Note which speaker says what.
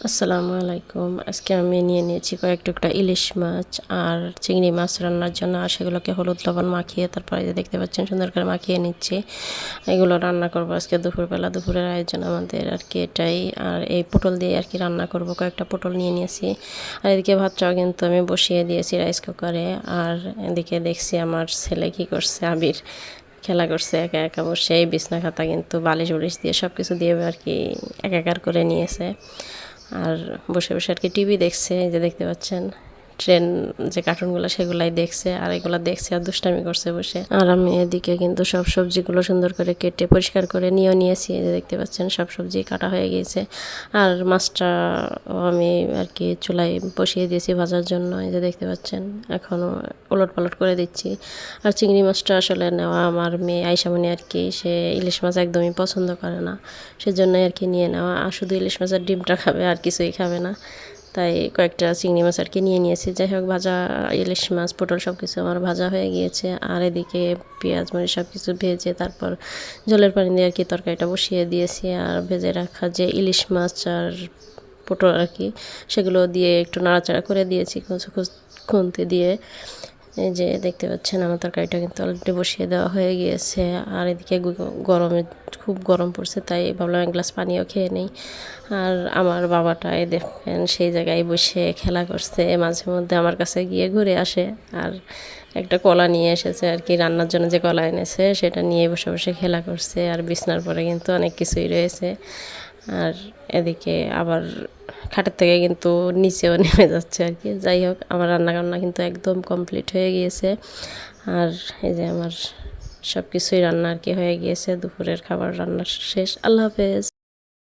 Speaker 1: আসসালামু আলাইকুম। আজকে আমি নিয়ে নিয়েছি কয়েক টুকরা ইলিশ মাছ আর চিংড়ি মাছ রান্নার জন্য। আর সেগুলোকে হলুদ লবণ মাখিয়ে তারপরে যে দেখতে পাচ্ছেন সুন্দর করে মাখিয়ে নিচ্ছি। এগুলো রান্না করব আজকে দুপুরবেলা। দুপুরের আয়োজন আমাদের আর কি এটাই। আর এই পটল দিয়ে আর কি রান্না করব। কয়েকটা পটল নিয়ে নিয়েছি। আর এদিকে ভাতটাও কিন্তু আমি বসিয়ে দিয়েছি রাইস কুকারে। আর এদিকে দেখছি আমার ছেলে কি করছে, আবির খেলা করছে একা একা বসে। এই বিছনা খাতা কিন্তু বালিশ উলিশ দিয়ে সব কিছু দিয়ে আর কি একাকার করে নিয়েছে। আর বসে বসে আর কি টিভি দেখছে, এই যে দেখতে পাচ্ছেন ট্রেন যে কার্টুনগুলো সেগুলাই দেখছে। আর এগুলো দেখছে আর দুষ্টামি করছে বসে। আর আমি এদিকে কিন্তু সব সবজিগুলো সুন্দর করে কেটে পরিষ্কার করে নিয়েছি। এই যে দেখতে পাচ্ছেন সব সবজি কাটা হয়ে গিয়েছে। আর মাছটা আমি আর কি চুলায় বসিয়ে দিয়েছি ভাজার জন্য। এই যে দেখতে পাচ্ছেন এখনও ওলট পালট করে দিচ্ছি। আর চিংড়ি মাছটা আসলে নেওয়া আমার মেয়ে আইসামনি আর কি, সে ইলিশ মাছ একদমই পছন্দ করে না, সেজন্যই আর কি নিয়ে নেওয়া। আর শুধু ইলিশ মাছের ডিমটা খাবে, আর কিছুই খাবে না। তাই কয়েকটা চিংড়ি মাছ আর কি নিয়ে নিয়েছি। যাই হোক, ভাজা ইলিশ মাছ পটল সব কিছু আমার ভাজা হয়ে গিয়েছে। আর এদিকে পেঁয়াজ মরিচ সব কিছু ভেজে তারপর জলের পানি দিয়ে আর কি তরকারিটা বসিয়ে দিয়েছি। আর ভেজে রাখা যে ইলিশ মাছ আর পটল আর কি, সেগুলো দিয়ে একটু নাড়াচাড়া করে দিয়েছি খুন্তি দিয়ে। এই যে দেখতে পাচ্ছেন আমার তরকারিটা কিন্তু অলরেডি বসিয়ে দেওয়া হয়ে গিয়েছে। আর এদিকে গরমে খুব গরম পড়ছে, তাই ভাবলাম এক গ্লাস পানিও খেয়ে নেই। আর আমার বাবাটাই দেখেন সেই জায়গায় বসে খেলা করছে, মাঝে মধ্যে আমার কাছে গিয়ে ঘুরে আসে। আর একটা কলা নিয়ে এসেছে আর কি, রান্নার জন্য যে কলা এনেছে সেটা নিয়ে বসে বসে খেলা করছে। আর বিছনার পরে কিন্তু অনেক কিছুই রয়েছে। আর এদিকে আবার খাটের থেকে কিন্তু নিচেও নেমে যাচ্ছে আর কি। যাই হোক, আমার রান্নাবান্না কিন্তু একদম কমপ্লিট হয়ে গিয়েছে। আর এই যে আমার সব কিছুই রান্না আর কি হয়ে গিয়েছে। দুপুরের খাবার রান্না শেষ। আল্লাহ হাফেজ।